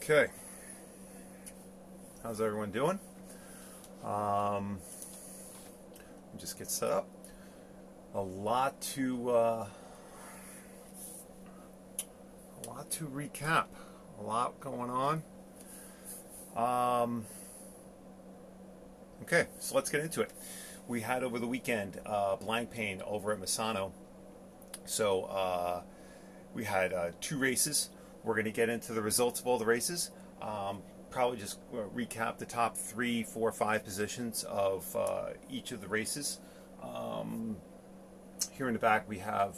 Okay, how's everyone doing? Just get set up. A lot to recap. A lot going on. Okay, so let's get into it. We had over the weekend Blank Pain over at Misano. So we had 2 races. We're going to get into the results of all the races. Probably just recap the top 3, 4, 5 positions of each of the races. Here in the back we have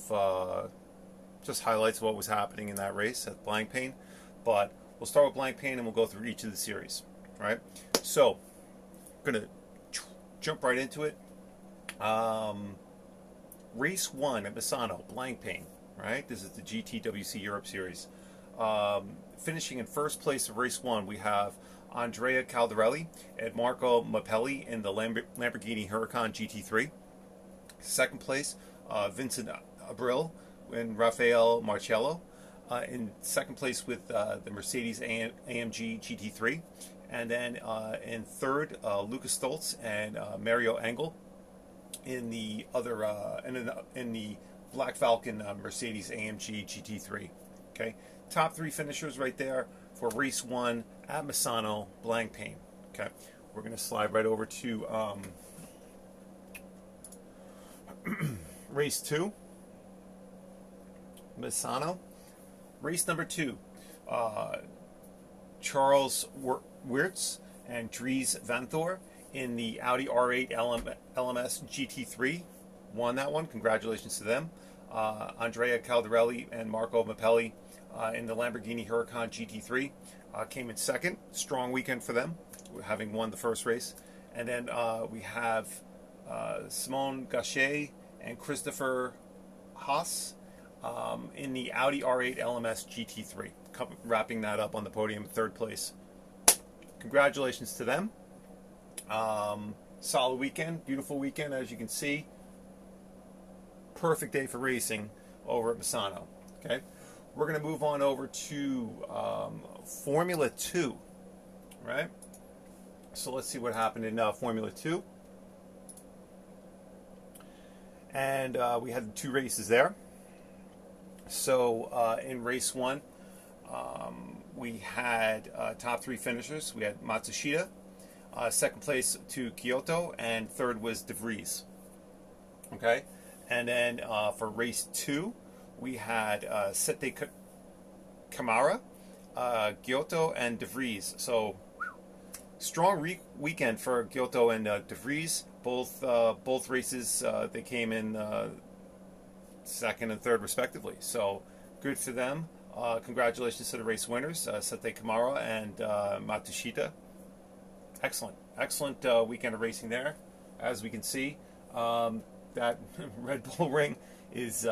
just highlights of what was happening in that race at Blank Pain. But we'll start with Blank Pain and we'll go through each of the series. All right? So, I'm going to jump right into it. Race 1 at Misano, Blank Pain. Right? This is the GTWC Europe Series. Finishing in first place of race 1, we have Andrea Caldarelli and Marco Mappelli in the Lamborghini Huracan GT3. Second place, Vincent Abril and Rafael Marcello. In second place with the Mercedes AMG GT3. And then in third, Lucas Stoltz and Mario Engel in the other in the Black Falcon Mercedes AMG GT3. Okay, top 3 finishers right there for race 1 at Misano, Blank Pain. Okay, we're going to slide right over to race 2, Misano. Race number 2, Charles Wirtz and Dries Van Thor in the Audi R8 LMS GT3. Won that one. Congratulations to them. Andrea Caldarelli and Marco Mappelli in the Lamborghini Huracan GT3 came in second. Strong weekend for them, having won the first race. And then we have Simon Gachet and Christopher Haas in the Audi R8 LMS GT3, wrapping that up on the podium in third place. Congratulations to them. Solid weekend, beautiful weekend, as you can see. Perfect day for racing over at Misano. Okay, we're going to move on over to Formula 2. Right? So let's see what happened in Formula 2. And we had 2 races there. So in race 1, we had top 3 finishers. We had Matsushita, second place to Kyoto, and third was De Vries. Okay, and then for race 2, we had Sete Kamara, Kyoto, and De Vries. So strong weekend for Kyoto and De Vries. Both races they came in second and third respectively. So good for them. Congratulations to the race winners, Sete Kamara and Matsushita. Excellent weekend of racing there. As we can see, that Red Bull Ring is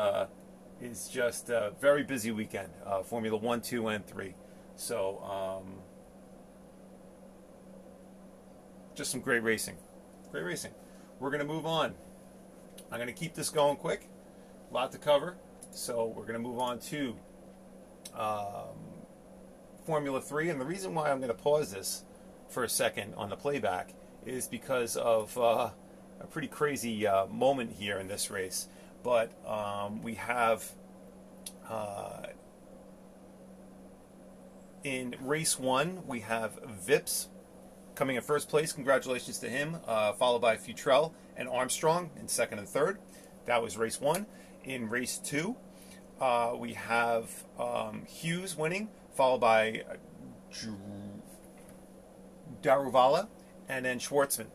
just a very busy weekend. Formula 1, 2, and 3. So just some great racing. We're going to move on. I'm going to keep this going quick. A lot to cover. So we're going to move on to Formula 3. And the reason why I'm going to pause this for a second on the playback is because of a pretty crazy moment here in this race. But we have in race 1, we have Vips coming in first place. Congratulations to him. Followed by Futrell and Armstrong in second and third. That was race 1. In race 2, we have Hughes winning, followed by Daruvala, and then Schwartzman.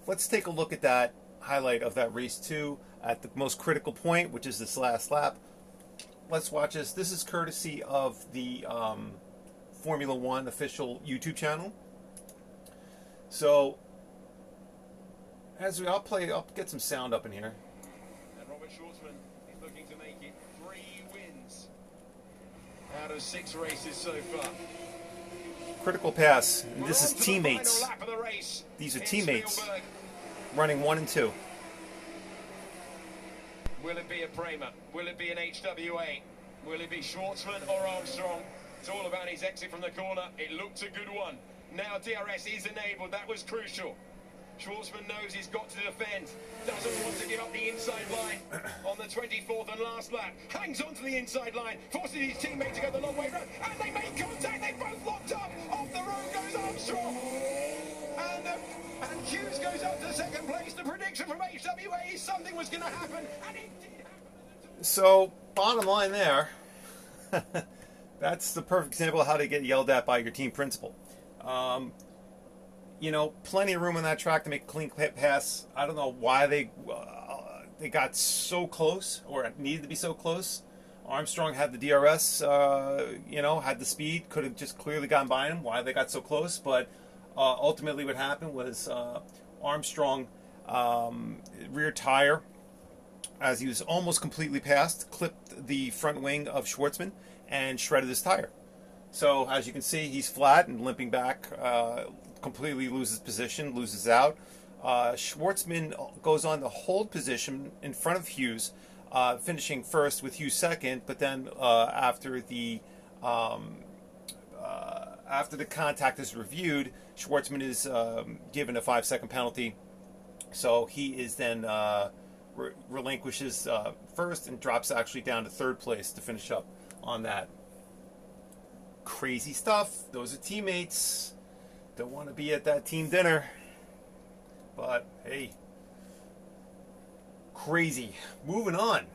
Let's take a look at that highlight of that race 2 at the most critical point, which is this last lap. Let's watch this. This is courtesy of the Formula 1 official YouTube channel. So, I'll get some sound up in here. And Robert Schwartzman is looking to make it 3 wins out of 6 races so far. Critical pass. And this is teammates. These are teammates running 1 and 2. Will it be a Prema? Will it be an HWA? Will it be Schwartzman or Armstrong? It's all about his exit from the corner. It looked a good one. Now DRS is enabled. That was crucial. Schwartzman knows he's got to defend. Doesn't want to give up the inside line on the 24th and last lap. Hangs on to the inside line. Forces his teammate to go the long way round. And they make contact. They both locked up. Off the road goes Armstrong. And Hughes goes up to second place. The prediction from HWA is something was going to happen. And it did happen. So, bottom line there, that's the perfect example of how to get yelled at by your team principal. You know, plenty of room on that track to make a clean pass. I don't know why they got so close, or needed to be so close. Armstrong had the DRS, you know, had the speed, could have just clearly gotten by him. Why they got so close, but ultimately what happened was Armstrong rear tire, as he was almost completely passed, clipped the front wing of Schwartzman and shredded his tire. So as you can see, he's flat and limping back, completely loses position, loses out. Schwartzman goes on to hold position in front of Hughes, finishing first with Hughes second, but then after the contact is reviewed, Schwartzman is given a 5-second penalty. So he is then relinquishes first and drops actually down to third place to finish up on that. Crazy stuff. Those are teammates. Don't want to be at that team dinner. But hey, crazy. Moving on.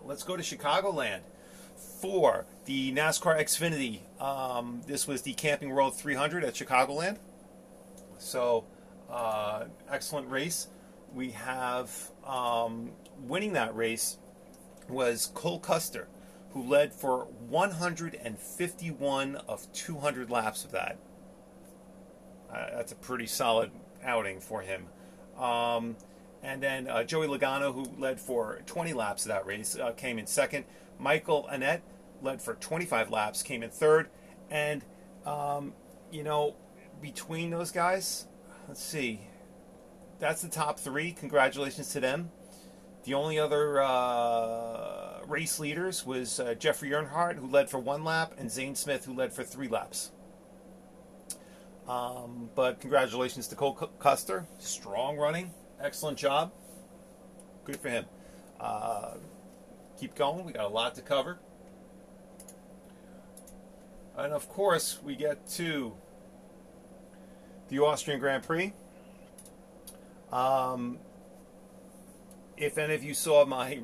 Let's go to Chicagoland for the NASCAR Xfinity. This was the Camping World 300 at Chicagoland. So, excellent race. We have winning that race was Cole Custer, who led for 151 of 200 laps of that. That's a pretty solid outing for him. And then Joey Logano, who led for 20 laps of that race, came in second. Michael Annett led for 25 laps, came in third. And, you know, between those guys, let's see, that's the top three. Congratulations to them. The only other race leaders was Jeffrey Earnhardt, who led for 1 lap, and Zane Smith, who led for 3 laps. But congratulations to Cole Custer. Strong running. Excellent job. Good for him. Keep going. We got a lot to cover. And of course, we get to the Austrian Grand Prix. If any of you saw my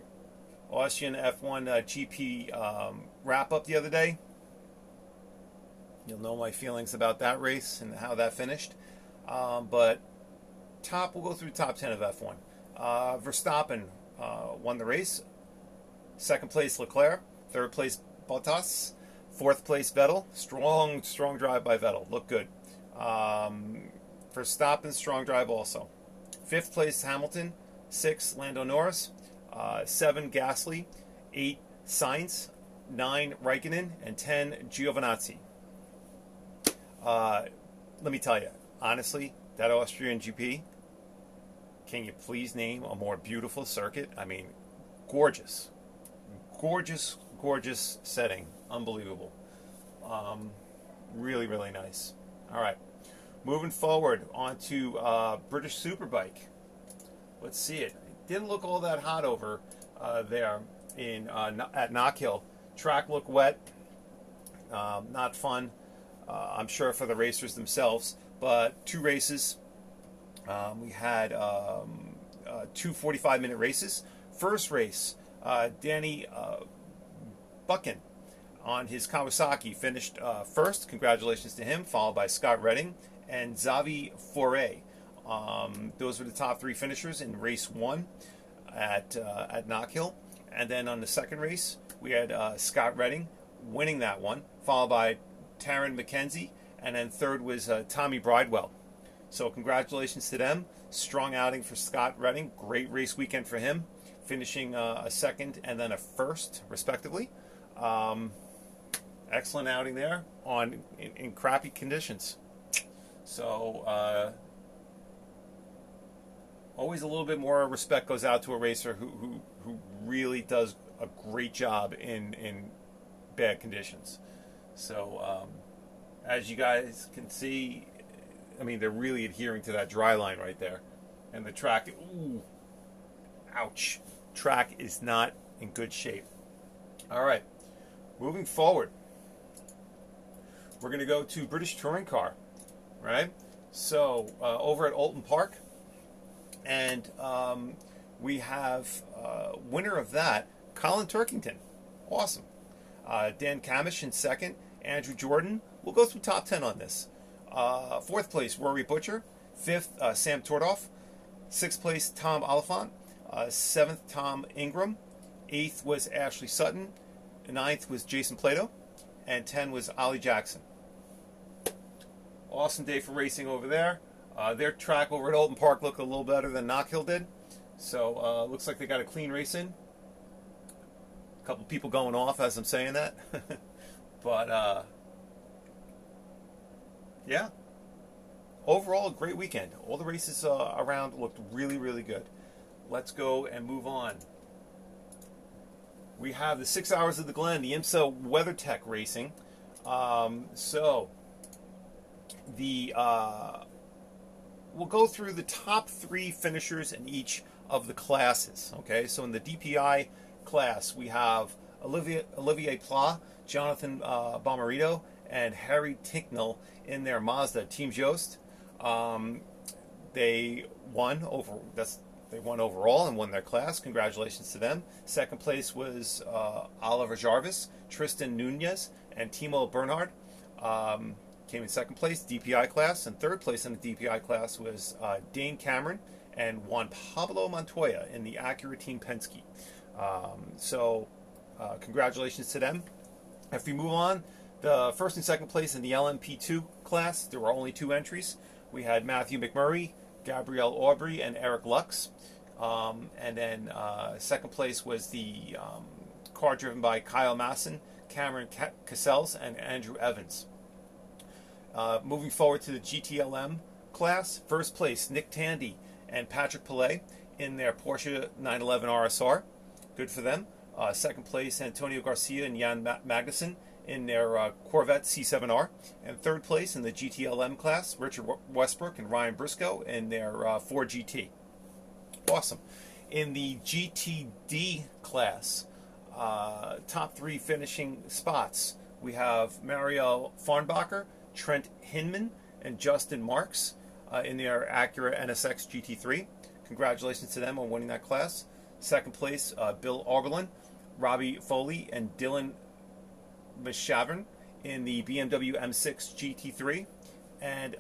Austrian F1 GP wrap-up the other day, you'll know my feelings about that race and how that finished. But we'll go through the top 10 of F1. Verstappen won the race. Second place, Leclerc. Third place, Bottas. Fourth place, Vettel. Strong drive by Vettel. Looked good. Verstappen, strong drive also. Fifth place, Hamilton. 6, Lando Norris. 7, Gasly. 8, Sainz. 9, Raikkonen. And 10, Giovinazzi. Let me tell you, honestly, that Austrian GP, can you please name a more beautiful circuit? I mean, gorgeous. Gorgeous, gorgeous setting. Unbelievable. Really, really nice. All right. Moving forward onto British Superbike. Let's see it. It didn't look all that hot over there at Knockhill. Track looked wet. Not fun. I'm sure for the racers themselves. But 2 races. We had 2 45-minute races. First race, Danny Buchan on his Kawasaki finished first. Congratulations to him. Followed by Scott Redding and Xavi Foray. Those were the top 3 finishers in race 1 at Knockhill. And then on the second race, we had Scott Redding winning that one, followed by Taryn McKenzie, and then third was Tommy Bridewell. So congratulations to them. Strong outing for Scott Redding. Great race weekend for him, finishing a second and then a first, respectively. Excellent outing there in crappy conditions. So always a little bit more respect goes out to a racer who really does a great job in bad conditions. So as you guys can see, I mean, they're really adhering to that dry line right there. And the track, ooh, ouch. Track is not in good shape. All right, moving forward, we're going to go to British Touring Car, right? So over at Oulton Park, and we have winner of that, Colin Turkington. Awesome. Dan Camish in second. Andrew Jordan. We'll go through top 10 on this. Fourth place, Rory Butcher. Fifth, Sam Tordoff. Sixth place, Tom Oliphant. Seventh, Tom Ingram. Eighth was Ashley Sutton. Ninth was Jason Plato. And 10 was Ollie Jackson. Awesome day for racing over there. Their track over at Oulton Park looked a little better than Knockhill did. So looks like they got a clean race in. A couple people going off as I'm saying that. But yeah. Overall, a great weekend. All the races around looked really, really good. Let's go and move on. We have the 6 Hours of the Glen, the IMSA WeatherTech Racing. So we'll go through the top 3 finishers in each of the classes. Okay, so in the DPI class, we have Olivier Pla, Jonathan Bomarito, and Harry Tinknell in their Mazda Team Jost. They won overall and won their class. Congratulations to them. Second place was Oliver Jarvis, Tristan Nunez, and Timo Bernhard. Came in second place, DPI class, and third place in the DPI class was Dane Cameron and Juan Pablo Montoya in the Acura Team Penske. So congratulations to them. If we move on, the first and second place in the LMP2 class, there were only 2 entries. We had Matthew McMurray, Gabrielle Aubrey, and Eric Lux. And then second place was the car driven by Kyle Masson, Cameron Cassels, and Andrew Evans. Moving forward to the GTLM class, first place Nick Tandy and Patrick Pillay in their Porsche 911 RSR. Good for them. Second place Antonio Garcia and Jan Magnussen in their Corvette C7R. And third place in the GTLM class, Richard Westbrook and Ryan Briscoe in their Ford GT. Awesome. In the GTD class, top 3 finishing spots, we have Mario Farnbacher, Trent Hinman, and Justin Marks in their Acura NSX GT3. Congratulations to them on winning that class. Second place, Bill Oberlin, Robbie Foley, and Dylan Mishavern in the BMW M6 GT3. And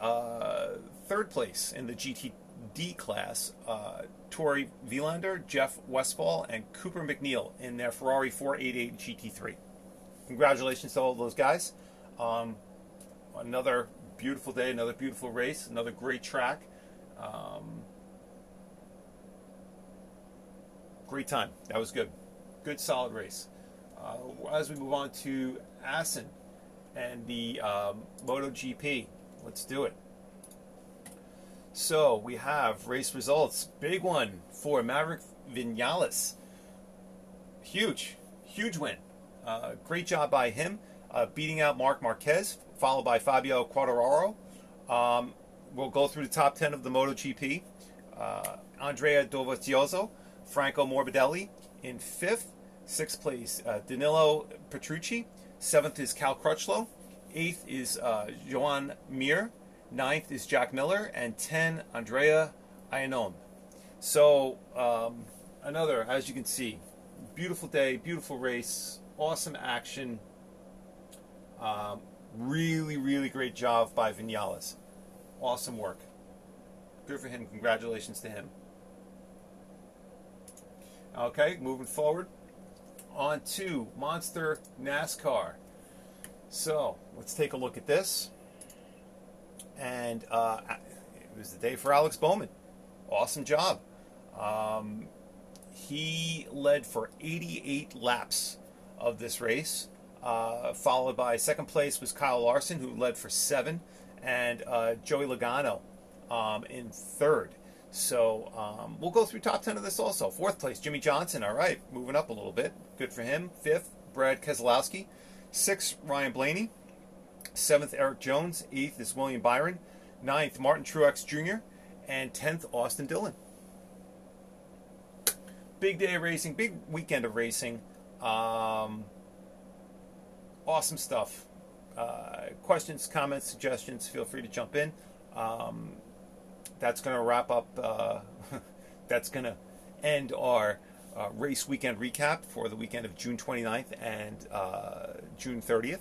third place in the GTD class, Tori Vielander, Jeff Westfall, and Cooper McNeil in their Ferrari 488 GT3. Congratulations to all those guys. Another beautiful day, another beautiful race, another great track. Great time. That was good. Good, solid race. As we move on to Assen and the MotoGP, let's do it. So we have race results. Big one for Maverick Vinales. Huge win. Great job by him, beating out Marc Marquez, followed by Fabio Quartararo. We'll go through the top 10 of the MotoGP. Andrea Dovizioso, Franco Morbidelli in 5th. 6th place, Danilo Petrucci. 7th is Cal Crutchlow. 8th is Joan Mir. 9th is Jack Miller. And 10, Andrea Iannone. So, another, as you can see, beautiful day, beautiful race, awesome action. Really great job by Vinales. Awesome work. Good for him. Congratulations to him. Okay, moving forward on to Monster NASCAR. So let's take a look at this. And it was the day for Alex Bowman. Awesome job. He led for 88 laps of this race. Followed by second place was Kyle Larson, who led for 7, and Joey Logano in 3rd. So we'll go through top 10 of this also. Fourth place, Jimmy Johnson. All right, moving up a little bit. Good for him. Fifth, Brad Keselowski. Sixth, Ryan Blaney. Seventh, Eric Jones. Eighth is William Byron. Ninth, Martin Truex Jr. And 10th, Austin Dillon. Big day of racing, big weekend of racing. Awesome stuff. Questions, comments, suggestions, feel free to jump in. That's going to wrap up, that's going to end our race weekend recap for the weekend of June 29th and June 30th.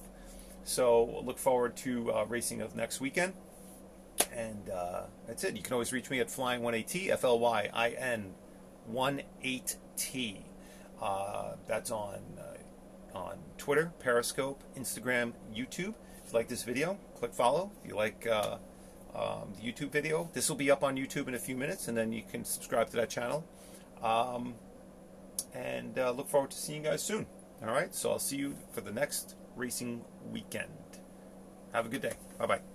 So look forward to racing of next weekend. And that's it. You can always reach me at Flyin18T, Flyin18T. That's on Twitter, Periscope, Instagram, YouTube. If you like this video, click follow. If you like the YouTube video, this will be up on YouTube in a few minutes, and then you can subscribe to that channel. And look forward to seeing you guys soon. All right, so I'll see you for the next racing weekend. Have a good day. Bye-bye.